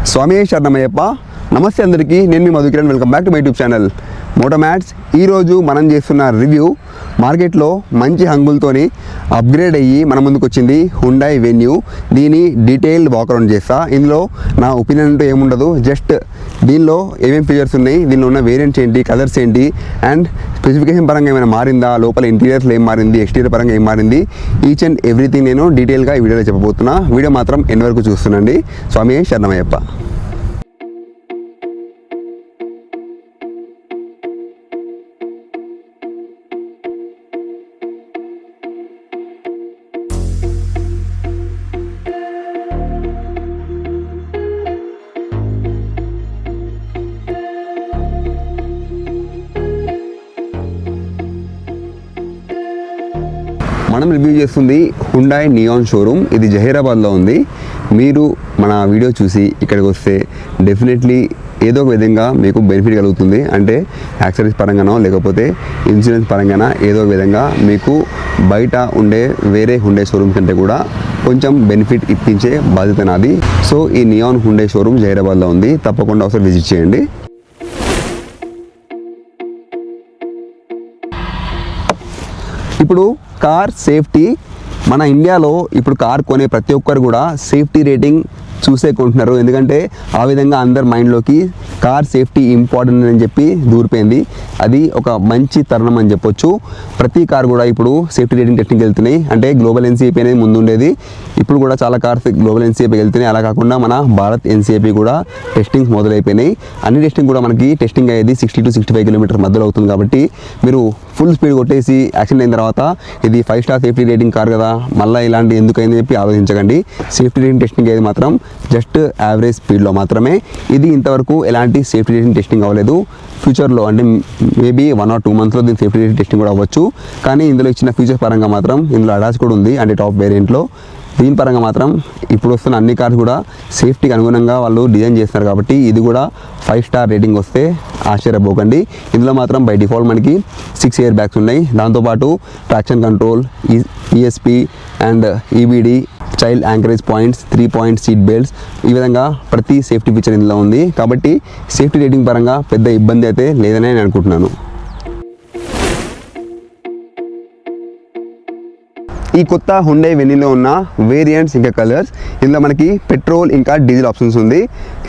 స్వామి శరణమయ్యప్ప. నమస్తే అందరికీ, నేను మీ Madhukiran. Welcome back to my YouTube channel Motomats. ఈరోజు మనం చేస్తున్న రివ్యూ మార్కెట్లో మంచి హంగులతోని అప్గ్రేడ్ అయ్యి మన ముందుకు వచ్చింది హుండాయ్ వెన్యూ. దీని డీటెయిల్డ్ వాకరౌండ్ చేస్తా. ఇందులో నా ఒపీనియన్ అంటూ ఏముండదు, జస్ట్ దీనిలో ఏమేమి ఫీచర్స్ ఉన్నాయి, దీనిలో ఉన్న వేరియంట్స్ ఏంటి, కలర్స్ ఏంటి, అండ్ స్పెసిఫికేషన్ పరంగా ఏమైనా మారిందా, లోపల ఇంటీరియర్స్లో ఏం మారింది, ఎక్స్టీరియర్ పరంగా ఏం మారింది, ఈచ్ అండ్ ఎవ్రీథింగ్ నేను డీటెయిల్గా ఈ వీడియోలో చెప్పబోతున్నా. వీడియో మాత్రం ఎండ్ వరకు చూస్తుండండి. స్వామి శరణమయ్యప్ప. మనం రివ్యూ చేస్తుంది హుండాయ్ నియాన్ షోరూమ్. ఇది జహీరాబాద్లో ఉంది. మీరు మన వీడియో చూసి ఇక్కడికి వస్తే డెఫినెట్లీ ఏదో ఒక విధంగా మీకు బెనిఫిట్ కలుగుతుంది. అంటే యాక్సెసరీస్ పరంగానో లేకపోతే ఇన్సూరెన్స్ పరంగానో ఏదో ఒక విధంగా మీకు బయట ఉండే వేరే హుండాయ్ షోరూమ్ కంటే కూడా కొంచెం బెనిఫిట్ ఇప్పించే బాధ్యత నాది. సో ఈ నియాన్ హుండాయ్ షోరూమ్ జహీరాబాద్లో ఉంది. తప్పకుండా ఒకసారి విజిట్ చేయండి. ఇప్పుడు కార్ సేఫ్టీ, మన ఇండియాలో ఇప్పుడు కార్ కొనే ప్రతి ఒక్కరు కూడా సేఫ్టీ రేటింగ్ చూసే కొంటున్నారు. ఎందుకంటే ఆ విధంగా అందరి మైండ్లోకి కార్ సేఫ్టీ ఇంపార్టెంట్ అని చెప్పి దూరిపోయింది. అది ఒక మంచి తరుణం అని చెప్పొచ్చు. ప్రతి కార్ కూడా ఇప్పుడు సేఫ్టీ రేటింగ్ టెస్టింగ్కి వెళ్తున్నాయి. అంటే గ్లోబల్ ఎన్సీఏపీ అనేది ముందు ఉండేది, ఇప్పుడు కూడా చాలా కార్స్ గ్లోబల్ ఎన్సీఏపీకి వెళ్తున్నాయి. అలా కాకుండా మన భారత్ ఎన్సీఏపీ కూడా టెస్టింగ్స్ మొదలైపోయినాయి. అన్ని టెస్టింగ్ కూడా మనకి టెస్టింగ్ అయ్యేది 60 to 65 కిలోమీటర్స్ మధ్యలో అవుతుంది. కాబట్టి మీరు ఫుల్ స్పీడ్ కొట్టేసి యాక్సిడెంట్ అయిన తర్వాత ఇది 5 స్టార్ సేఫ్టీ రేటింగ్ కార్ కదా, మళ్ళీ ఇలాంటి ఎందుకైందని చెప్పి ఆలోచించకండి. సేఫ్టీ రేటింగ్ టెస్టింగ్ అయ్యేది మాత్రం జస్ట్ యావరేజ్ స్పీడ్లో మాత్రమే. ఇది ఇంతవరకు ఎలాంటి సేఫ్టీ రేటింగ్ టెస్టింగ్ అవ్వలేదు. ఫ్యూచర్లో అంటే మేబీ 1 or 2 monthsలో దీని సేఫ్టీ రేటింగ్ టెస్టింగ్ కూడా అవ్వచ్చు. కానీ ఇందులో ఇచ్చిన ఫీచర్స్ పరంగా మాత్రం ఇందులో అడాస్ కూడా ఉంది, అంటే టాప్ వేరియంట్లో. దీని పరంగా మాత్రం ఇప్పుడు వస్తున్న అన్ని కార్స్ కూడా సేఫ్టీకి అనుగుణంగా వాళ్ళు డిజైన్ చేస్తున్నారు. కాబట్టి ఇది కూడా 5 స్టార్ రేటింగ్ వస్తే ఆశ్చర్యపోకండి. ఇందులో మాత్రం బై డిఫాల్ట్ మనకి 6 ఎయిర్ బ్యాగ్స్ ఉన్నాయి. దాంతోపాటు traction control, ESP and EBD, child anchorage points, 3-point seat belts, ఈ విధంగా ప్రతి సేఫ్టీ ఫీచర్ ఇందులో ఉంది. కాబట్టి సేఫ్టీ రేటింగ్ పరంగా పెద్ద ఇబ్బంది అయితే లేదని నేను అనుకుంటున్నాను. ఈ కొత్త హుండాయ్ వెన్యూలో ఉన్న వేరియంట్స్ ఇంకా కలర్స్, ఇందులో మనకి పెట్రోల్ ఇంకా డీజిల్ ఆప్షన్స్ ఉంది.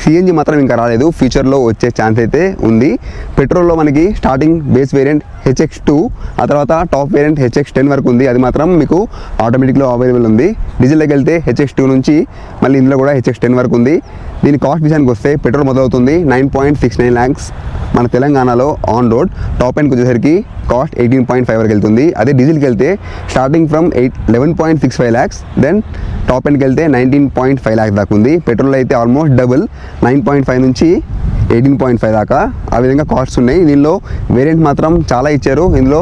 సిఎన్జి మాత్రం ఇంకా రాలేదు, ఫ్యూచర్లో వచ్చే ఛాన్స్ అయితే ఉంది. పెట్రోల్లో మనకి స్టార్టింగ్ బేస్ వేరియంట్ HX2, ఆ తర్వాత టాప్ వేరియంట్ HX10 వరకు ఉంది. అది మాత్రం మీకు ఆటోమేటిక్లో అవైలబుల్ ఉంది. డీజిల్లోకి వెళ్తే HX2 నుంచి మళ్ళీ ఇందులో కూడా HX10 వరకు ఉంది. దీని కాస్ట్ విషయానికి వస్తే పెట్రోల్ మొదలవుతుంది 9.69 lakhs మన తెలంగాణలో ఆన్ రోడ్. టాప్ ఎండ్కి వచ్చేసరికి కాస్ట్ 18.5 వరకు వెళ్తుంది. అదే డీజిల్కి వెళ్తే starting from 11.65 lakhs, then top ఎండ్కి వెళ్తే 19.5 lakhs దాకా ఉంది. పెట్రోల్ అయితే ఆల్మోస్ట్ డబుల్, 9.5 నుంచి 18.5 దాకా ఆ విధంగా కాస్ట్స్ ఉన్నాయి. దీనిలో వేరియంట్ మాత్రం చాలా ఇచ్చారు. ఇందులో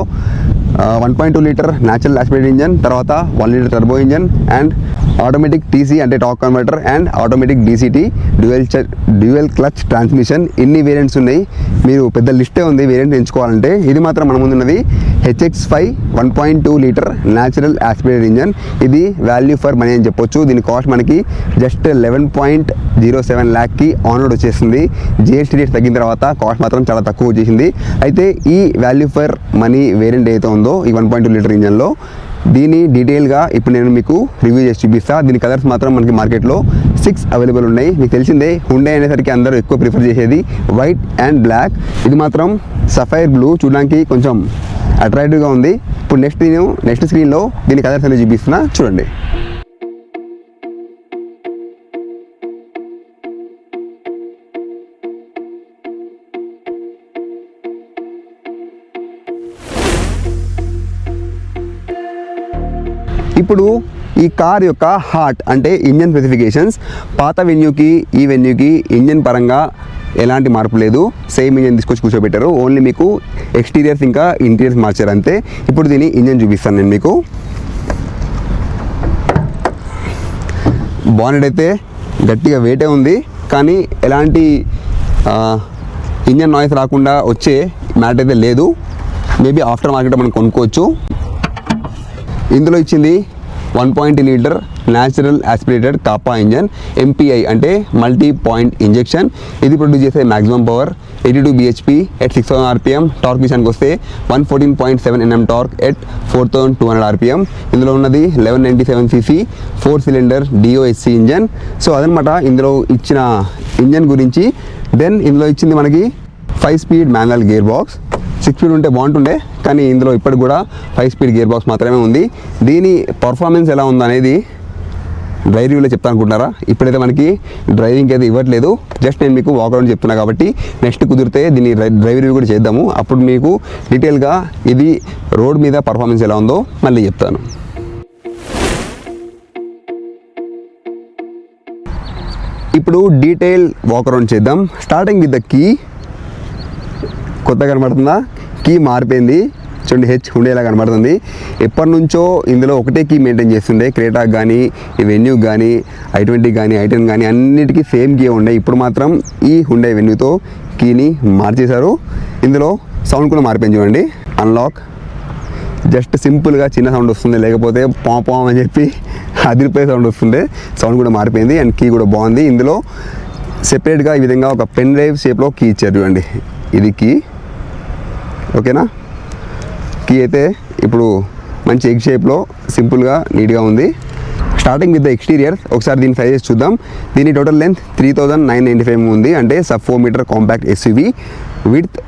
1.2 లీటర్ న్యాచురల్ ఆస్పిరేటెడ్ ఇంజన్, తర్వాత 1 litre turbo engine, and automatic TC అంటే torque converter, and automatic DCT, dual clutch transmission, ఇన్ని వేరియంట్స్ ఉన్నాయి. మీరు పెద్ద లిస్టే ఉంది వేరియంట్ ఎంచుకోవాలంటే. ఇది మాత్రం మన ముందున్నది HX5 1.2 litre natural aspirated engine. ఇది వాల్యూ ఫర్ మనీ అని చెప్పొచ్చు. దీని కాస్ట్ మనకి జస్ట్ 11.07 lakhsకి ఆన్ రోడ్ వచ్చేస్తుంది. GST రేట్ తగ్గిన తర్వాత కాస్ట్ మాత్రం చాలా తక్కువ వచ్చేసింది. అయితే ఈ వాల్యూ ఫర్ మనీ వేరియంట్ ఏదైతే ఉందో ఈ 1.2 లీటర్ ఇంజన్లో, దీని డీటెయిల్గా ఇప్పుడు నేను మీకు రివ్యూ చేసి చూపిస్తాను. దీని కలర్స్ మాత్రం మనకి మార్కెట్లో 6 అవైలబుల్ ఉన్నాయి. మీకు తెలిసిందే హుండాయ్ అనేసరికి అందరూ ఎక్కువ ప్రిఫర్ చేసేది వైట్ అండ్ బ్లాక్. ఇది మాత్రం సఫైర్ బ్లూ, చూడడానికి కొంచెం అట్రాక్టివ్గా ఉంది. ఇప్పుడు నెక్స్ట్ స్క్రీన్లో దీని కలర్స్ అనేది చూపిస్తున్నా, చూడండి. ఇప్పుడు ఈ కార్ యొక్క హార్ట్ అంటే ఇంజన్ స్పెసిఫికేషన్స్, పాత వెన్యూకి ఈ వెన్యూకి ఇంజన్ పరంగా ఎలాంటి మార్పు లేదు. సేమ్ ఇంజన్ తీసుకొచ్చి కూర్చోబెట్టారు. ఓన్లీ మీకు ఎక్స్టీరియర్స్ ఇంకా ఇంటీరియర్స్ మార్చారు అంతే. ఇప్పుడు దీని ఇంజన్ చూపిస్తాను నేను మీకు. బానెట్ అయితే గట్టిగా వెయిటే ఉంది, కానీ ఎలాంటి ఇంజన్ నాయిస్ రాకుండా వచ్చే మ్యాట్ అయితే లేదు. మేబీ ఆఫ్టర్ మార్కెట్ మనం కొనుక్కోవచ్చు. ఇందులో ఇచ్చింది 1.2 litre natural aspirated Kappa engine, MPI అంటే మల్టీ పాయింట్ ఇంజెక్షన్. ఇది ప్రొడ్యూస్ చేసే maximum power 82 bhp at 6000 rpm. Torque విషయానికి వస్తే 114.7 Nm టార్క్ ఎట్ 4200 rpm. ఇందులో ఉన్నది 1197cc 4 cylinder DOHC engine. So అదనమాట ఇందులో ఇచ్చిన ఇంజన్ గురించి. దెన్ ఇందులో ఇచ్చింది మనకి 5 speed manual gear box. 6 speed ఉంటే బాగుంటుండే, కానీ ఇందులో ఇప్పటికి కూడా 5 స్పీడ్ గేర్ బాక్స్ మాత్రమే ఉంది. దీని పర్ఫార్మెన్స్ ఎలా ఉందనేది డ్రైవ్ రివ్యూలో చెప్తాను అనుకుంటున్నారా? ఇప్పుడైతే మనకి డ్రైవింగ్ అయితే ఇవ్వట్లేదు, జస్ట్ నేను మీకు వాక్ అరౌండ్ చెప్తున్నా కాబట్టి నెక్స్ట్ కుదిరితే దీన్ని డ్రైవ్ రివ్యూ కూడా చేద్దాము. అప్పుడు మీకు డీటెయిల్గా ఇది రోడ్ మీద పర్ఫార్మెన్స్ ఎలా ఉందో మళ్ళీ చెప్తాను. ఇప్పుడు డీటెయిల్ వాక్ అరౌండ్ చేద్దాం. Starting with the key. కొత్తగా కనబడుతుందా? కీ మారిపోయింది చూడండి, హుండేలా కనబడుతుంది. ఎప్పటి నుంచో ఇందులో ఒకటే కీ మెయింటైన్ చేస్తుండే. క్రేటాకి కానీ, ఈ వెన్యూకి కానీ, i20 కానీ, i10 కానీ అన్నిటికీ సేమ్ కీ ఉండే. ఇప్పుడు మాత్రం ఈ హుండే వెన్యూతో కీని మార్చేశారు. ఇందులో సౌండ్ కూడా మారిపోయింది చూడండి. అన్లాక్ జస్ట్ సింపుల్గా చిన్న సౌండ్ వస్తుంది, లేకపోతే పాం అని చెప్పి అదిరిపోయే సౌండ్ వస్తుండే. సౌండ్ కూడా మారిపోయింది అండ్ కీ కూడా బాగుంది. ఇందులో సెపరేట్గా ఈ విధంగా ఒక పెన్ డ్రైవ్ షేప్లో కీ ఇచ్చారు చూడండి. ఇది కీ, ఓకేనా? కీ అయితే ఇప్పుడు మంచి ఎగ్ షేప్లో సింపుల్గా నీట్గా ఉంది. Starting with the exterior. ఒకసారి దీని సైజెస్ చూద్దాం. దీని టోటల్ లెంత్ 3995 ఉంది, అంటే sub 4 meter compact SUV. Width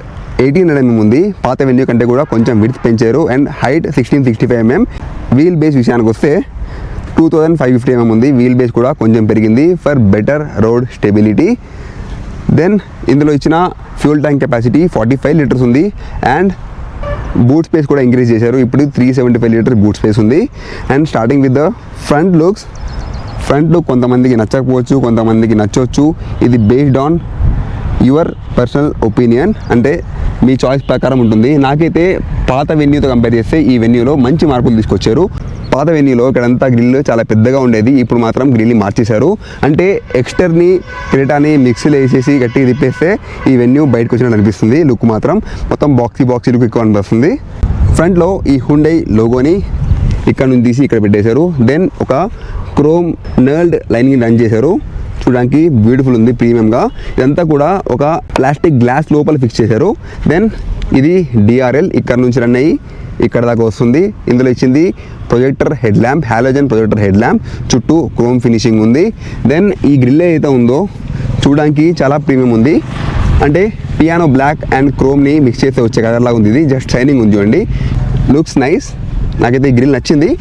1800 mm ఉంది. పాత వెన్యూ కంటే కూడా కొంచెం విడ్త్ పెంచారు. And height 1665 mm. Wheel base విషయానికి వస్తే 2550 mm ఉంది. వీల్ బేస్ కూడా కొంచెం పెరిగింది for better road stability. Then ఇందులో ఇచ్చిన ఫ్యూల్ ట్యాంక్ కెపాసిటీ 45 లీటర్స్ ఉంది. అండ్ బూట్ స్పేస్ కూడా ఇంక్రీజ్ చేశారు, ఇప్పుడు 375 లీటర్ బూట్ స్పేస్ ఉంది. And starting with the front looks. Front look కొంతమందికి నచ్చకపోవచ్చు, కొంతమందికి నచ్చవచ్చు. ఇది based on your personal opinion, అంటే మీ చాయిస్ ప్రకారం ఉంటుంది. నాకైతే పాత వెన్యూతో కంపేర్ చేస్తే ఈ వెన్యూలో మంచి మార్పులు తీసుకొచ్చారు. పాత వెన్యూలో ఇక్కడంతా గ్రిల్ చాలా పెద్దగా ఉండేది, ఇప్పుడు మాత్రం గ్రిల్ని మార్చేశారు. అంటే ఎక్స్టర్ని క్రెటాని మిక్సీలో వేసేసి గట్టిగా తిప్పేస్తే ఈ వెన్యూ బయటకు వచ్చినట్టు అనిపిస్తుంది. లుక్ మాత్రం మొత్తం బాక్సీ లుక్ ఎక్కువ అనిపిస్తుంది. ఫ్రంట్లో ఈ హుండై లోగోని ఇక్కడ నుంచి తీసి ఇక్కడ పెట్టేశారు. దెన్ ఒక క్రోమ్ నర్ల్డ్ లైనింగ్ రన్ చేశారు, చూడడానికి బ్యూటిఫుల్ ఉంది ప్రీమియంగా. ఇదంతా కూడా ఒక ప్లాస్టిక్ గ్లాస్ లోపల ఫిక్స్ చేశారు. దెన్ ఇది DRL ఇక్కడ నుంచి రన్ అయ్యి ఇక్కడ దాకా వస్తుంది. ఇందులో ఇచ్చింది projector head lamp, halogen projector head lamp, చుట్టూ క్రోమ్ ఫినిషింగ్ ఉంది. దెన్ ఈ గ్రిల్ ఏదైతే ఉందో చూడడానికి చాలా ప్రీమియం ఉంది, అంటే పియానో బ్లాక్ అండ్ క్రోమ్ని మిక్స్ చేస్తే వచ్చే కలర్ లాగా ఉంది. ఇది జస్ట్ షైనింగ్ ఉంది చూడండి, లుక్స్ నైస్. నాకైతే ఈ గ్రిల్ నచ్చింది.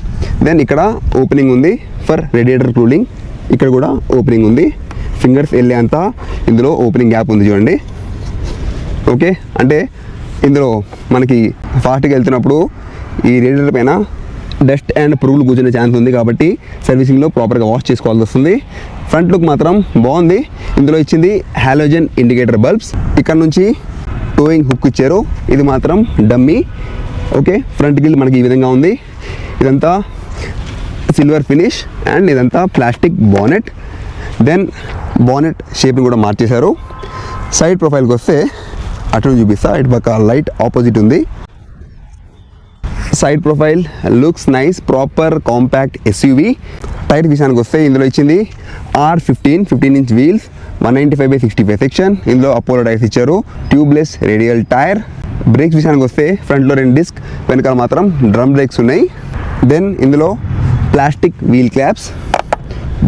దెన్ ఇక్కడ ఓపెనింగ్ ఉంది ఫర్ రేడియేటర్ కూలింగ్, ఇక్కడ కూడా ఓపెనింగ్ ఉంది. ఫింగర్స్ వెళ్ళే అంతా ఇందులో ఓపెనింగ్ గ్యాప్ ఉంది చూడండి. ఓకే, అంటే ఇందులో మనకి ఫాస్ట్గా వెళ్తున్నప్పుడు ఈ రేడియేటర్ పైన డస్ట్ అండ్ పురుగులు కూర్చునే ఛాన్స్ ఉంది, కాబట్టి సర్వీసింగ్లో ప్రాపర్గా వాష్ చేసుకోవాల్సి వస్తుంది. ఫ్రంట్ లుక్ మాత్రం బాగుంది. ఇందులో ఇచ్చింది హాలోజన్ ఇండికేటర్ బల్బ్స్, ఇక్కడ నుంచి టోయింగ్ హుక్ ఇచ్చారు, ఇది మాత్రం డమ్మీ. ఓకే, ఫ్రంట్ గ్రిల్ మనకి ఈ విధంగా ఉంది. ఇదంతా సిల్వర్ ఫినిష్ అండ్ ఇదంతా ప్లాస్టిక్ బానెట్. దెన్ బానెట్ షేప్ని కూడా మార్చేశారు. సైడ్ ప్రొఫైల్కి వస్తే అటు చూపిస్తా, ఇటు పక్క లైట్ ఆపోజిట్ ఉంది. Side profile looks nice, proper compact SUV. Tyre విషయానికి వస్తే ఇందులో ఇచ్చింది R15 15-inch వీల్స్, 195/65 సెక్షన్. ఇందులో అపోలో టైర్స్ ఇచ్చారు, ట్యూబ్లెస్ రేడియల్ టైర్. బ్రేక్స్ విషయానికి వస్తే ఫ్రంట్లో 2 డిస్క్, వెనకాల మాత్రం డ్రమ్ బ్రేక్స్ ఉన్నాయి. దెన్ ఇందులో ప్లాస్టిక్ వీల్ క్లాప్స్.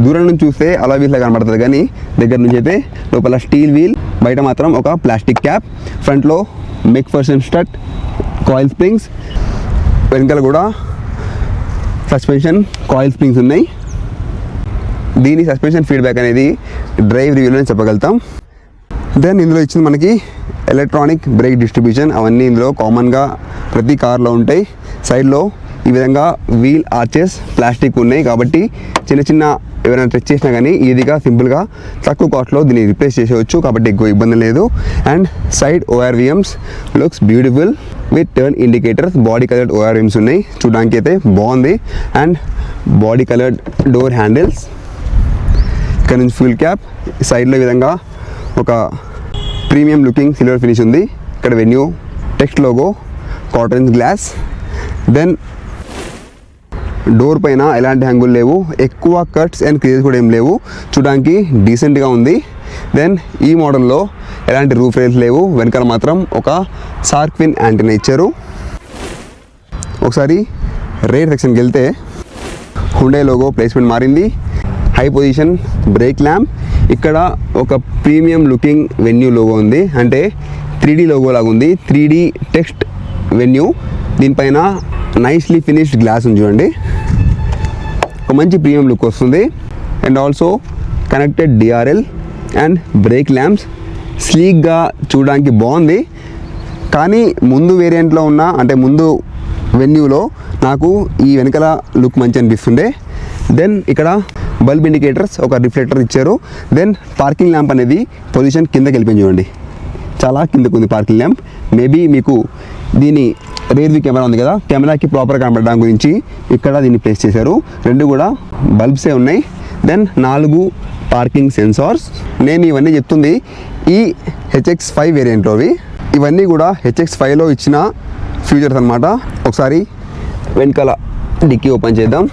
దూరం నుంచి చూస్తే అలా వీల్స్లా కనబడుతుంది, కానీ దగ్గర నుంచి అయితే లోపల స్టీల్ వీల్, బయట మాత్రం ఒక ప్లాస్టిక్ క్యాప్. ఫ్రంట్లో మెక్ఫర్సన్ స్ట్రట్, కాయిల్ స్ప్రింగ్స్, వెనకాల కూడా సస్పెన్షన్ కాయిల్ స్ప్రింగ్స్ ఉన్నాయి. దీని సస్పెన్షన్ ఫీడ్బ్యాక్ అనేది డ్రైవ్ రివ్యూలోనే చెప్పగలుగుతాం. దెన్ ఇందులో ఇచ్చింది మనకి ఎలక్ట్రానిక్ బ్రేక్ డిస్ట్రిబ్యూషన్, అవన్నీ ఇందులో కామన్గా ప్రతి కార్లో ఉంటాయి. సైడ్లో ఈ విధంగా వీల్ ఆర్చెస్ ప్లాస్టిక్ ఉన్నాయి, కాబట్టి చిన్న చిన్న ఎవరైనా టచ్ చేసినా కానీ ఈజీగా సింపుల్గా తక్కువ కాస్ట్లో దీన్ని రిప్లేస్ చేసేవచ్చు, కాబట్టి ఎక్కువ ఇబ్బంది లేదు. And side ORVMs looks beautiful with turn indicators. Body coloured ORVMs ఉన్నాయి, చూడడానికి అయితే బాగుంది. And body coloured door handles. ఇక్కడ నుంచి ఫ్యూల్ క్యాప్, సైడ్లో ఈ విధంగా ఒక ప్రీమియం లుకింగ్ సిల్వర్ ఫినిష్ ఉంది. ఇక్కడ వెన్యూ టెక్స్ట్ లోగో, కాటన్ గ్లాస్. దెన్ డోర్ పైన ఎలాంటి హంగులు లేవు, ఎక్కువ కట్స్ అండ్ క్రీజెస్ కూడా ఏం లేవు, చూడడానికి డీసెంట్గా ఉంది. దెన్ ఈ మోడల్లో ఎలాంటి రూఫ్ రైల్స్ లేవు, వెనకాల మాత్రం ఒక షార్క్ ఫిన్ యాంటీనా ఇచ్చారు. ఒకసారి రేర్ సెక్షన్కి వెళ్తే హుండై లోగో ప్లేస్మెంట్ మారింది. హై పొజిషన్ బ్రేక్ ల్యాంప్, ఇక్కడ ఒక ప్రీమియం లుకింగ్ వెన్యూ లోగో ఉంది, అంటే 3D లోగో లాగా ఉంది, 3D టెక్స్ట్ వెన్యూ. దీనిపైన నైస్లీ ఫినిష్డ్ గ్లాస్ ఉంది చూడండి, ఒక మంచి ప్రీమియం లుక్ వస్తుంది. And also connected DRL and brake lamps, స్లీక్గా చూడడానికి బాగుంది. కానీ ముందు వేరియంట్లో ఉన్న అంటే ముందు వెన్యూలో నాకు ఈ వెనకాల లుక్ మంచి అనిపిస్తుండే. దెన్ ఇక్కడ బల్బ్ ఇండికేటర్స్, ఒక రిఫ్లెక్టర్ ఇచ్చారు. దెన్ పార్కింగ్ ల్యాంప్ అనేది పొజిషన్ కిందకి వెళ్ళిపోయింది చూడండి, చాలా కిందకు ఉంది పార్కింగ్ ల్యాంప్. మేబీ మీకు దీని రేర్ వ్యూ కెమెరా ఉంది కదా, కెమెరాకి ప్రాపర్గా కనబడడం గురించి ఇక్కడ దీన్ని ప్లేస్ చేశారు. రెండు కూడా బల్బ్సే ఉన్నాయి. Then 4 parking sensors. నేను ఇవన్నీ చెప్తుంది ఈ HX5 వేరియంట్లోవి. ఇవన్నీ కూడా HX5లో ఇచ్చిన ఫీచర్స్ అనమాట. ఒకసారి వెనకాల డిక్కీ ఓపెన్ చేద్దాం.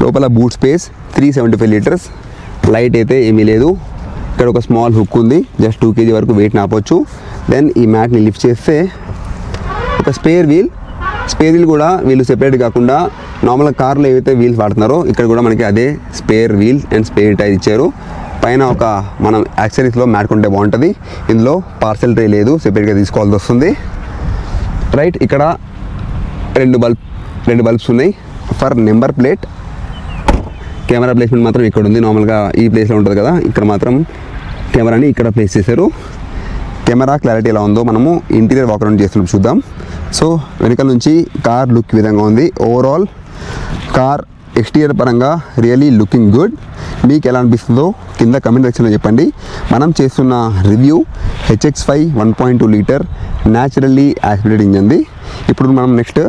లోపల బూట్ స్పేస్ 375 లీటర్స్. లైట్ అయితే ఏమీ లేదు. ఇక్కడ ఒక స్మాల్ హుక్ ఉంది, జస్ట్ 2 kg వరకు వెయిట్ నాపొచ్చు. దెన్ ఈ మ్యాట్ని లిఫ్ట్ చేస్తే ఒక స్పేర్ వీల్ కూడా వీళ్ళు సెపరేట్ కాకుండా నార్మల్గా కార్లో ఏవైతే వీల్స్ వాడుతున్నారో ఇక్కడ కూడా మనకి అదే spare wheel and spare tyre ఇచ్చారు. పైన ఒక మనం యాక్సరీస్లో మ్యాట్ కొంటే బాగుంటుంది. ఇందులో పార్సెల్ ట్రే లేదు, సెపరేట్గా తీసుకోవాల్సి వస్తుంది. రైట్, ఇక్కడ రెండు బల్బ్స్ ఉన్నాయి for number plate. Camera placement మాత్రం ఇక్కడ ఉంది, నార్మల్గా ఈ ప్లేస్లో ఉంటుంది కదా, ఇక్కడ మాత్రం కెమెరాని ఇక్కడ ప్లేస్ చేశారు. కెమెరా క్లారిటీ ఎలా ఉందో మనము ఇంటీరియర్ వాక్ అరౌండ్ చేస్తున్నాం చూద్దాం. సో వెనకాల నుంచి కార్ లుక్ ఈ విధంగా ఉంది. ఓవరాల్ కార్ ఎక్స్టీరియర్ పరంగా రియలీ లుకింగ్ గుడ్. మీకు ఎలా అనిపిస్తుందో కింద కమెంట్ సెక్షన్లో చెప్పండి. మనం చేస్తున్న review HX5 1.2 litre naturally aspirated ఇంజన్ది. ఇప్పుడు మనం నెక్స్ట్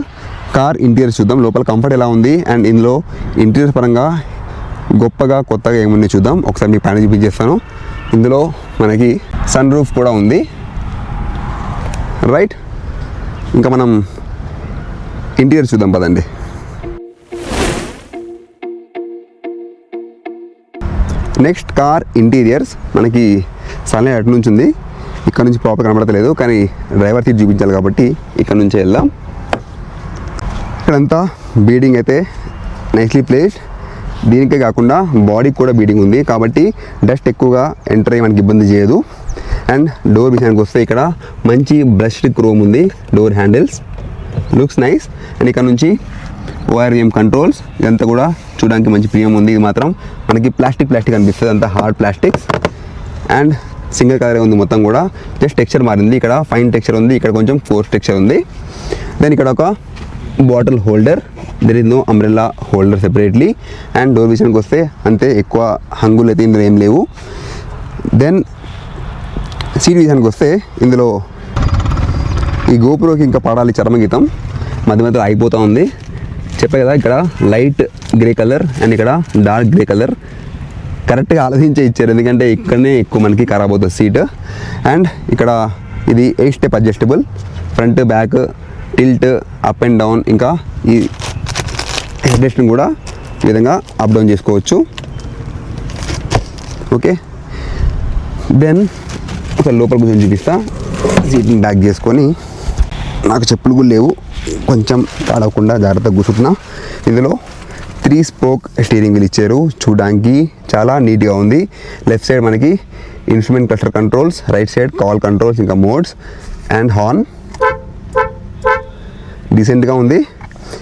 కార్ ఇంటీరియర్ చూద్దాం, లోపల కంఫర్ట్ ఎలా ఉంది అండ్ ఇందులో ఇంటీరియర్ పరంగా గొప్పగా కొత్తగా ఏముంది చూద్దాం. ఒకసారి మీ పైన చూపించేస్తాను. ఇందులో మనకి సన్ రూఫ్ కూడా ఉంది. రైట్, ఇంకా మనం ఇంటీరియర్ చూద్దాం పదండి. Next car interiors. మనకి సన్లైట్ అటు నుంచి ఉంది, ఇక్కడ నుంచి ప్రాపర్ కనబడతలేదు, కానీ డ్రైవర్ సీట్ చూపించాలి కాబట్టి ఇక్కడ నుంచే వెళ్దాం. ఇక్కడంతా బీడింగ్ అయితే నైస్లీ ప్లేస్డ్. దీనికే కాకుండా బాడీకి కూడా బీడింగ్ ఉంది కాబట్టి డస్ట్ ఎక్కువగా ఎంటర్ అయ్యి మనకి ఇబ్బంది చేయదు. అండ్ డోర్ విషయానికి వస్తే ఇక్కడ మంచి బ్రష్డ్ క్రోమ్ ఉంది. Door handles looks nice. And ఇక్కడ నుంచి ORVM కంట్రోల్స్, ఇదంతా కూడా చూడడానికి మంచి ప్రీమియం ఉంది. ఇది మాత్రం మనకి ప్లాస్టిక్ అనిపిస్తుంది, అంతా hard plastics. And single colour ఉంది మొత్తం కూడా, జస్ట్ టెక్స్చర్ మారింది. ఇక్కడ ఫైన్ టెక్స్చర్ ఉంది, ఇక్కడ కొంచెం ఫోర్స్ టెక్స్చర్ ఉంది. దెన్ ఇక్కడ ఒక bottle holder, there is no umbrella holder separately. And door విషయానికి వస్తే అంతే, ఎక్కువ హంగులు అయితే ఇందులో ఏం లేవు. దెన్ సీట్ విషయానికి వస్తే ఇందులో ఈ గోపురోకి ఇంకా పడాలి చర్మగీతం, మధ్య అయిపోతూ ఉంది. చెప్పే కదా, ఇక్కడ లైట్ గ్రే కలర్ అండ్ ఇక్కడ డార్క్ గ్రే కలర్ కరెక్ట్గా ఆలోచించే ఇచ్చారు, ఎందుకంటే ఇక్కడనే ఎక్కువ మనకి ఖరాబ్ అవుతుంది సీట్. అండ్ ఇక్కడ ఇది 8 step adjustable, front back tilt up and down, ఇంకా ఈ హెడ్రెస్ట్ని కూడా ఈ విధంగా అప్ డౌన్ చేసుకోవచ్చు. ఓకే, దెన్ ఒక లోపల కొంచెం చూపిస్తా. సీట్ని బ్యాక్ చేసుకొని, నాకు చెప్పులు కూడా లేవు, కొంచెం కాడవకుండా జాగ్రత్తగా కూర్చుంటున్నా. ఇందులో 3 స్పోక్ స్టీరింగ్ వీల్ ఇచ్చారు, చూడడానికి చాలా నీట్గా ఉంది. లెఫ్ట్ సైడ్ మనకి instrument cluster controls, right side call controls, ఇంకా మోడ్స్ అండ్ హార్న్. డీసెంట్గా ఉంది.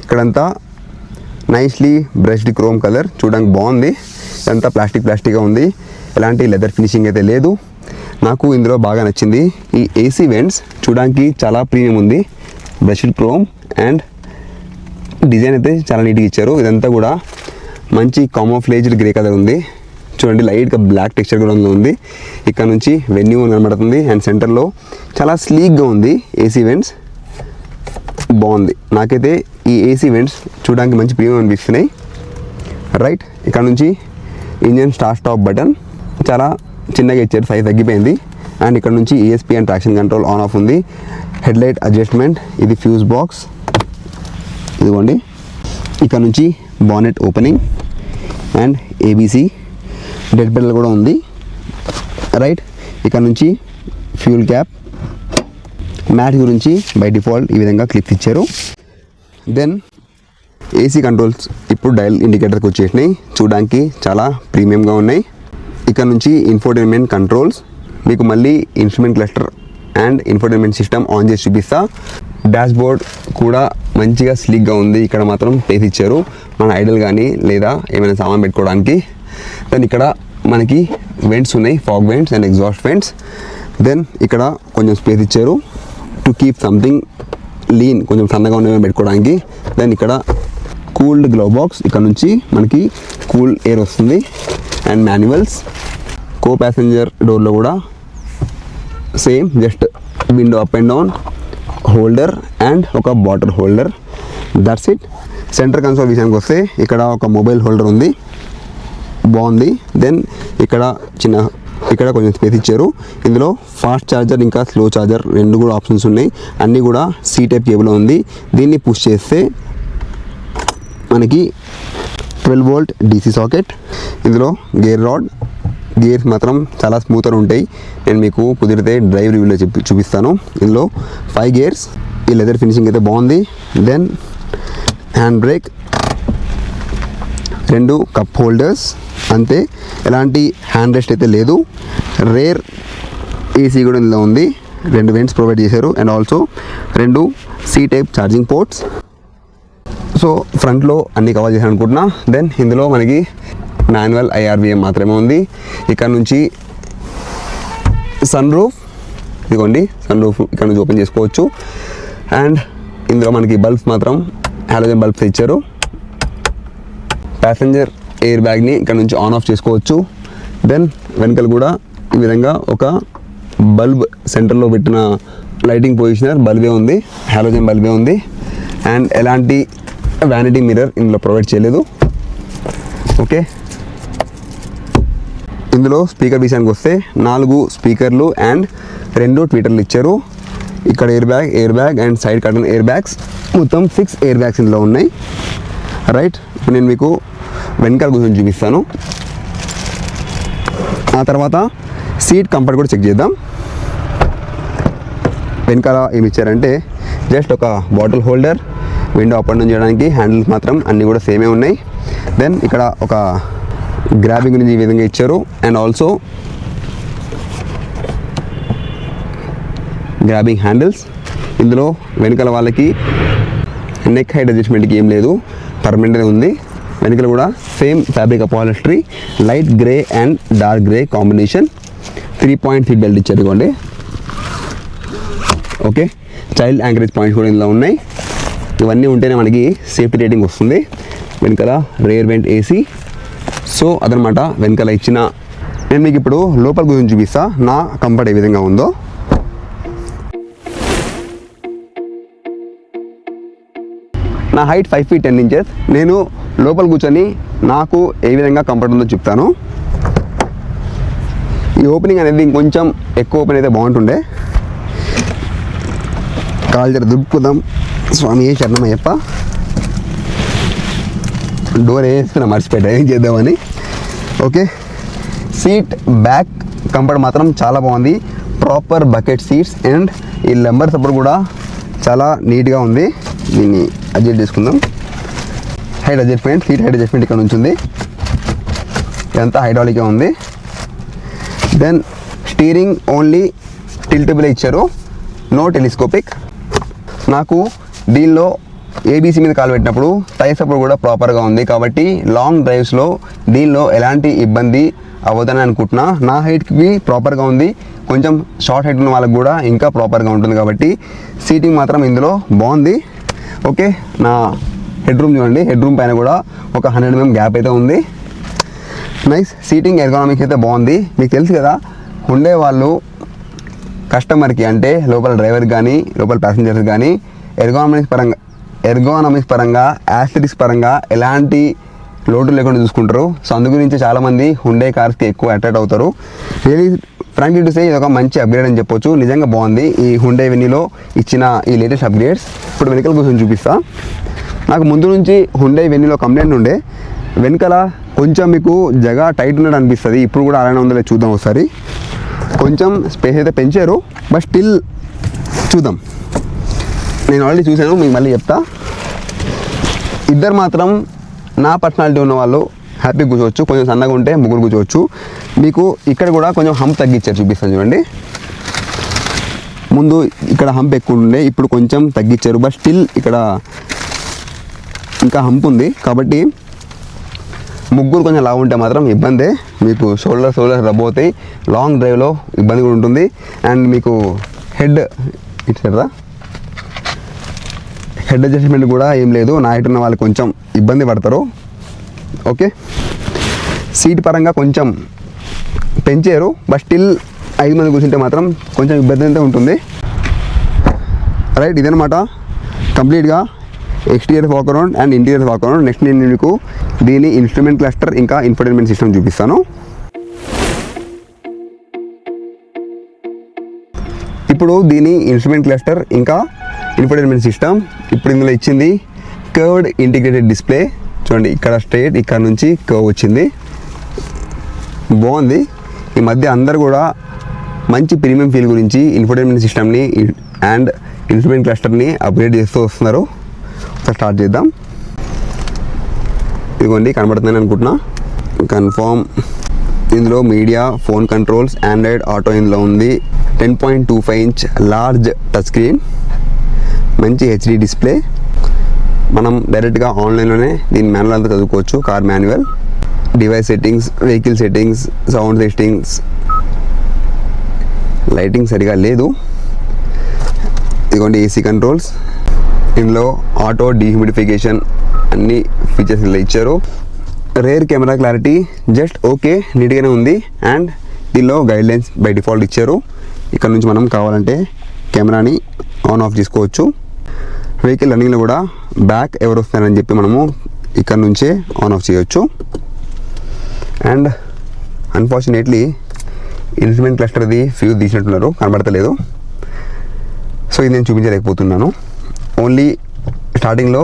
ఇక్కడంతా నైస్లీ బ్రష్డ్ క్రోమ్ కలర్, చూడడానికి బాగుంది. ఇదంతా ప్లాస్టిక్గా ఉంది, ఎలాంటి లెదర్ ఫినిషింగ్ అయితే లేదు. నాకు ఇందులో బాగా నచ్చింది ఈ AC వెంట్స్, చూడడానికి చాలా ప్రీమియం ఉంది. బ్రష్డ్ క్రోమ్ అండ్ డిజైన్ అయితే చాలా నీట్గా ఇచ్చారు. ఇదంతా కూడా మంచి కామోఫ్లేజ్డ్ గ్రే కలర్ ఉంది, చూడండి లైట్గా బ్లాక్ టెక్స్చర్ కూడా ఉంది. ఇక్కడ నుంచి వెన్యూ కనబడుతుంది అండ్ సెంటర్లో చాలా స్లీక్గా ఉంది. AC వెంట్స్ బాగుంది. నాకైతే ఈ AC వెంట్స్ చూడడానికి మంచి ప్రీమియం అనిపిస్తున్నాయి. రైట్, ఇక్కడ నుంచి ఇంజన్ స్టాప్ బటన్ చాలా చిన్నగా ఇచ్చారు, సైజ్ తగ్గిపోయింది. అండ్ ఇక్కడ నుంచి ESP and traction control on off ఉంది. హెడ్లైట్ అడ్జస్ట్మెంట్, ఇది ఫ్యూజ్ బాక్స్, ఇదిగోండి ఇక్కడ నుంచి bonnet opening and ABC dead pedal కూడా ఉంది, రైట్. ఇక్కడ నుంచి ఫ్యూల్ క్యాప్, మ్యాట్ గురించి బై డిఫాల్ట్ ఈ విధంగా క్లిప్స్ ఇచ్చారు. దెన్ ఏసీ కంట్రోల్స్ ఇప్పుడు డయల్ ఇండికేటర్కి వచ్చేసినాయి, చూడడానికి చాలా ప్రీమియంగా ఉన్నాయి. ఇక్కడ నుంచి ఇన్ఫోటైన్మెంట్ కంట్రోల్స్, మీకు మళ్ళీ instrument cluster and infotainment system on చేసి చూపిస్తా. డాష్ బోర్డ్ కూడా మంచిగా స్లీక్గా ఉంది, ఇక్కడ మాత్రం ప్లేస్ ఇచ్చారు మన ఐడల్ కానీ లేదా ఏమైనా సామాన్ పెట్టుకోవడానికి. దెన్ ఇక్కడ మనకి వెంట్స్ ఉన్నాయి, fog vents and exhaust vents. Then ఇక్కడ కొంచెం స్పేస్ ఇచ్చారు టు కీప్ సంథింగ్ లీన్, కొంచెం సన్నగా ఉన్నవి పెట్టుకోవడానికి. దెన్ ఇక్కడ కూల్డ్ గ్లవ్ బాక్స్, ఇక్కడ నుంచి మనకి కూల్ ఎయిర్ వస్తుంది. అండ్ మాన్యువల్స్, కో ప్యాసింజర్ డోర్లో కూడా same, just window up and down, holder and ఒక bottle holder, that's it. Centre console విషయానికి వస్తే ఇక్కడ ఒక మొబైల్ హోల్డర్ ఉంది, బాగుంది. దెన్ ఇక్కడ కొంచెం స్పేస్ ఇచ్చారు. ఇందులో ఫాస్ట్ ఛార్జర్ ఇంకా స్లో ఛార్జర్ రెండు కూడా ఆప్షన్స్ ఉన్నాయి. అన్నీ కూడా సి టైప్ కేబుల్ ఉంది. దీన్ని పుష్ చేస్తే మనకి 12 వోల్ట్ DC సాకెట్. ఇందులో గేర్ రాడ్, గేర్స్ మాత్రం చాలా స్మూత్గా ఉంటాయి. నేను మీకు కుదిరితే డ్రైవ్ రివ్యూలో చూపిస్తాను. ఇందులో 5 గేర్స్, ఈ లెదర్ ఫినిషింగ్ అయితే బాగుంది. Then hand brake, 2 cup holders, అంతే, ఎలాంటి హ్యాండ్ రెస్ట్ అయితే లేదు. రేర్ ఏసీ కూడా ఇందులో ఉంది, 2 వెంట్స్ ప్రొవైడ్ చేశారు and also 2 C type charging ports. So ఫ్రంట్లో అన్నీ కవర్ చేశాను అనుకుంటున్నా. దెన్ ఇందులో మనకి మాన్యువల్ IRVM మాత్రమే ఉంది. ఇక్కడ నుంచి సన్ రూఫ్, ఇదిగోండి సన్ రూఫ్ ఇక్కడ నుంచి ఓపెన్ చేసుకోవచ్చు. అండ్ ఇందులో మనకి బల్బ్స్ మాత్రం హాలోజన్ బల్బ్స్ ఇచ్చారు. ప్యాసింజర్ ఎయిర్ బ్యాగ్ని ఇక్కడ నుంచి ఆన్ ఆఫ్ చేసుకోవచ్చు. దెన్ వెనకాల కూడా ఈ విధంగా ఒక బల్బ్ సెంటర్లో పెట్టిన లైటింగ్ పొజిషనర్ బల్బే ఉంది, హాలోజన్ బల్బే ఉంది. అండ్ ఎలాంటి వ్యానిటీ మిర్రర్ ఇందులో ప్రొవైడ్ చేయలేదు. ఓకే, ఇందులో స్పీకర్ విషయానికి వస్తే 4 స్పీకర్లు అండ్ 2 ట్వీటర్లు ఇచ్చారు. ఇక్కడ air bag and side curtain air bags, మొత్తం 6 ఎయిర్ బ్యాగ్స్ ఇందులో ఉన్నాయి, రైట్. ఇప్పుడు నేను మీకు వెనకాల గురించి చూపిస్తాను. ఆ తర్వాత సీట్ కంఫర్ట్ కూడా చెక్ చేద్దాం. వెనకాల ఏమి ఇచ్చారంటే జస్ట్ ఒక bottle holder, window up and down చేయడానికి హ్యాండిల్స్ మాత్రం అన్నీ కూడా సేమే ఉన్నాయి. దెన్ ఇక్కడ ఒక గ్రాబింగ్ గురించి ఈ విధంగా ఇచ్చారు అండ్ ఆల్సో గ్రాబింగ్ హ్యాండిల్స్. ఇందులో వెనకాల వాళ్ళకి నెక్ హైట్ అడ్జస్ట్మెంట్కి ఏం లేదు, పర్మనెంట్గా ఉంది. వెనకాల కూడా same fabric upholstery, light grey and dark grey combination. 3-point seat belt ఇచ్చారు, ఇవ్వండి. ఓకే, చైల్డ్ యాంకరేజ్ పాయింట్స్ కూడా ఇందులో ఉన్నాయి. ఇవన్నీ ఉంటేనే మనకి సేఫ్టీ రేటింగ్ వస్తుంది. వెనకాల రేర్ వెంట్ ఏసీ. సో అదనమాట వెనకాల ఇచ్చిన. నేను మీకు ఇప్పుడు లోపల గురించి చూపిస్తా, నా కంఫర్ట్ ఏ విధంగా ఉందో. నా హైట్ 5 feet 10 inches. నేను లోపల కూర్చొని నాకు ఏ విధంగా కంఫర్ట్ ఉందో చెప్తాను. ఈ ఓపెనింగ్ అనేది ఇంకొంచెం ఎక్కువ ఓపెన్ అయితే బాగుంటుండే. కాలు జర దుడుపుదాం, స్వామి ఏ శరణమయ్యప్ప. డోర్ వేస్తున్నా, మర్చిపోయా ఏం చేద్దామని. ఓకే, సీట్ బ్యాక్ కంఫర్ట్ మాత్రం చాలా బాగుంది. ప్రాపర్ బకెట్ సీట్స్ అండ్ ఈ లెంబర్ సపోర్ట్ కూడా చాలా నీట్గా ఉంది. దీన్ని అడ్జస్ట్ చేసుకుందాం. Height adjustment, seat height adjustment ఇక్కడ నుంచి ఉంది. ఇదంతా హైడ్రాలిక్గా ఉంది. దెన్ స్టీరింగ్ ఓన్లీ టిల్టబుల్ ఇచ్చారు, నో టెలిస్కోపిక్. నాకు దీనిలో ఏబీసీ మీద కాలు పెట్టినప్పుడు టై సపోర్ట్ కూడా ప్రాపర్గా ఉంది కాబట్టి లాంగ్ డ్రైవ్స్లో దీనిలో ఎలాంటి ఇబ్బంది అవ్వదని అనుకుంటున్నా. నా హైట్కి ప్రాపర్గా ఉంది, కొంచెం షార్ట్ హైట్ ఉన్న వాళ్ళకి కూడా ఇంకా ప్రాపర్గా ఉంటుంది కాబట్టి సీటింగ్ మాత్రం ఇందులో బాగుంది. ఓకే, నా హెడ్ రూమ్ చూడండి, హెడ్ రూమ్ పైన కూడా ఒక 100 mm గ్యాప్ అయితే ఉంది. నైస్ సీటింగ్, ఎర్గానమిక్స్ అయితే బాగుంది. మీకు తెలుసు కదా, ఉండే వాళ్ళు కస్టమర్కి అంటే లోపల డ్రైవర్ కానీ లోపల ప్యాసింజర్స్ కానీ ఎర్గానమిక్స్ పరంగా యాస్థెటిక్స్ పరంగా ఎలాంటి లోటు లేకుండా చూసుకుంటారు. సో అందు గురించి చాలామంది హుండై కార్స్కి ఎక్కువ అట్రాక్ట్ అవుతారు. రియలీ ఫ్రాంక్లీ టు సే ఇది ఒక మంచి అప్గ్రేడ్ అని చెప్పొచ్చు. నిజంగా బాగుంది ఈ హుండై వెనీలో ఇచ్చిన ఈ లేటెస్ట్ అప్గ్రేడ్స్. ఇప్పుడు వెనకాల కూర్చొని చూపిస్తా. నాకు ముందు నుంచి హుండై వెన్నీలో కంప్లైంట్ ఉండే, వెనకాల కొంచెం మీకు జగ టైట్ ఉన్నట్టు అనిపిస్తుంది. ఇప్పుడు కూడా అలానే ఉందో చూద్దాం ఒకసారి. కొంచెం స్పేస్ అయితే పెంచారు, బట్ స్టిల్ చూద్దాం. నేను ఆల్రెడీ చూశాను, మీకు మళ్ళీ చెప్తా. ఇద్దరు మాత్రం నా పర్సనాలిటీ ఉన్న వాళ్ళు హ్యాపీ కూర్చోవచ్చు, కొంచెం సన్నగా ఉంటే ముగ్గురు కూర్చోవచ్చు. మీకు ఇక్కడ కూడా కొంచెం హంప్ తగ్గించారు, చూపిస్తాను చూడండి. ముందు ఇక్కడ హంప్ ఎక్కువ ఉండే, ఇప్పుడు కొంచెం తగ్గించారు, బట్ స్టిల్ ఇక్కడ ఇంకా హంప్ ఉంది. కాబట్టి ముగ్గురు కొంచెం లావు ఉంటే మాత్రం ఇబ్బందే, మీకు షోల్డర్ రబ్ అవుతాయి, లాంగ్ డ్రైవ్లో ఇబ్బంది కూడా ఉంటుంది. అండ్ మీకు హెడ్ ఇట్లా హెడ్ అడ్జస్ట్మెంట్ కూడా ఏం లేదు, నా హైట్ ఉన్న వాళ్ళు కొంచెం ఇబ్బంది పడతారు. ఓకే, సీట్ పరంగా కొంచెం పెంచారు, బట్ స్టిల్ 5 మంది కూర్చుంటే మాత్రం కొంచెం ఇబ్బంది అయితే ఉంటుంది. రైట్, ఇదనమాట కంప్లీట్గా exterior walk around and interior walk around. Next నేను మీకు దీని ఇన్స్ట్రుమెంట్ క్లస్టర్ ఇంకా ఇన్ఫోటైన్మెంట్ సిస్టమ్ చూపిస్తాను. ఇప్పుడు దీని ఇన్స్ట్రుమెంట్ క్లస్టర్ ఇంకా ఇన్ఫోటైన్మెంట్ సిస్టమ్. ఇప్పుడు ఇందులో ఇచ్చింది కర్వ్డ్ ఇంటిగ్రేటెడ్ డిస్ప్లే. చూడండి, ఇక్కడ స్ట్రైట్, ఇక్కడ నుంచి కర్వ్ వచ్చింది, బాగుంది. ఈ మధ్య అందరు కూడా మంచి ప్రీమియం ఫీల్ గురించి ఇన్ఫోటైన్మెంట్ సిస్టమ్ని అండ్ ఇన్స్ట్రుమెంట్ క్లస్టర్ని అప్గ్రేడ్ చేస్తూ వస్తున్నారు. ఒకసారి స్టార్ట్ చేద్దాం. ఇదిగోండి, కనబడుతుందని అనుకుంటున్నా. కన్ఫర్మ్. ఇందులో media, phone controls, Android auto ఇందులో ఉంది. 10.25 ఇంచ్ లార్జ్ టచ్ స్క్రీన్, మంచి హెచ్డి డిస్ప్లే. మనం డైరెక్ట్గా ఆన్లైన్లోనే దీని మాన్యువల్ అంతా చదువుకోవచ్చు, car manual. Device settings, vehicle settings, sound settings. Lighting సరిగా లేదు. ఇదిగోండి ఏసీ కంట్రోల్స్. ఇందులో ఆటో డీహ్యూమిడిఫికేషన్ అన్ని ఫీచర్స్ ఇలా ఇచ్చారు. Rear camera clarity just okay, నీట్గానే ఉంది. అండ్ దీనిలో గైడ్లైన్స్ బై డిఫాల్ట్ ఇచ్చారు. ఇక్కడ నుంచి మనం కావాలంటే కెమెరాని ఆన్ ఆఫ్ చేసుకోవచ్చు. వెహికల్ రన్నింగ్లో కూడా బ్యాక్ ఎవరు వస్తారని చెప్పి మనము ఇక్కడ నుంచే ఆన్ ఆఫ్ చేయొచ్చు. అండ్ అన్ఫార్చునేట్లీ ఇన్స్ట్రుమెంట్ క్లస్టర్ది ఫ్యూజ్ తీసినట్టున్నారు, కనబడతలేదు. సో ఇది నేను చూపించలేకపోతున్నాను. ఓన్లీ స్టార్టింగ్లో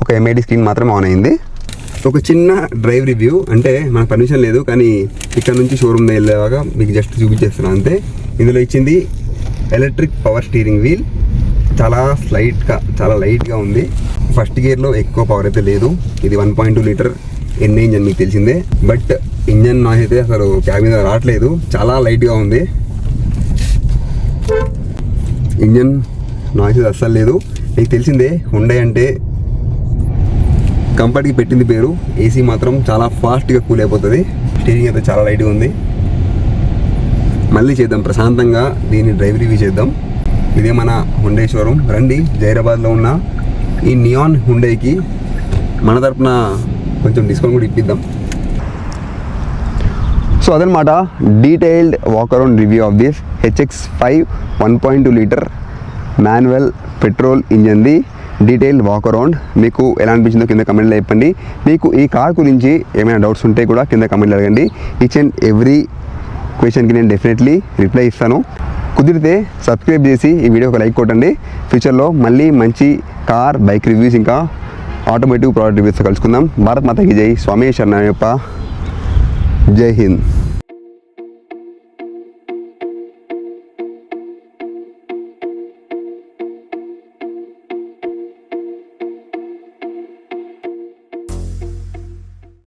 ఒక ఎంఐడి స్క్రీన్ మాత్రమే ఆన్ అయింది. ఒక చిన్న డ్రైవ్ రివ్యూ, అంటే మనకు పర్మిషన్ లేదు కానీ ఇక్కడ నుంచి షోరూమ్ వెళ్ళేలాగా మీకు జస్ట్ చూపించేస్తున్నాను అంతే. ఇందులో ఇచ్చింది ఎలక్ట్రిక్ పవర్ స్టీరింగ్ వీల్. చాలా లైట్గా ఉంది. ఫస్ట్ గేర్లో ఎక్కువ పవర్ అయితే లేదు. ఇది 1.2 లీటర్ ఎన్ఏ ఇంజన్, మీకు తెలిసిందే. బట్ ఇంజన్ నాయిస్ అయితే అసలు క్యాబిన్ మీద రావట్లేదు, చాలా లైట్గా ఉంది. ఇంజన్ నాయిస్ అస్సలు లేదు. మీకు తెలిసిందే హుండై అంటే కంఫర్ట్కి పెట్టింది పేరు. ఏసీ మాత్రం చాలా ఫాస్ట్గా కూల్ అయిపోతుంది. స్టీరింగ్ అయితే చాలా లైట్గా ఉంది. మళ్ళీ చేద్దాం, ప్రశాంతంగా దీన్ని డ్రైవ్ రివ్యూ చేద్దాం. ఇదే మన హుండై షోరూమ్. రండి, జైరాబాద్లో ఉన్న ఈ నియాన్ హుండైకి మన తరపున కొంచెం డిస్కౌంట్ కూడా ఇప్పిద్దాం. సో అదనమాట detailed walk around review of this HX5 1.2 litre manual petrol ఇంజన్ది డీటెయిల్డ్ వాక్ అరౌండ్. మీకు ఎలా అనిపించిందో కింద కమెంట్లో చెప్పండి. మీకు ఈ కార్ గురించి ఏమైనా డౌట్స్ ఉంటే కూడా కింద కమెంట్లో అడగండి. ఈచ్ అండ్ ఎవ్రీ క్వశ్చన్కి నేను డెఫినెట్లీ రిప్లై ఇస్తాను. కుదిరితే సబ్స్క్రైబ్ చేసి ఈ వీడియోకి లైక్ కొట్టండి. ఫ్యూచర్లో మళ్ళీ మంచి కార్, బైక్ రివ్యూస్ ఇంకా ఆటోమేటివ్ ప్రోడక్ట్ రివ్యూస్తో కలుసుకుందాం. భారత్ మాతాకి జై. స్వామి శరణయ్యప్ప. జై హింద్.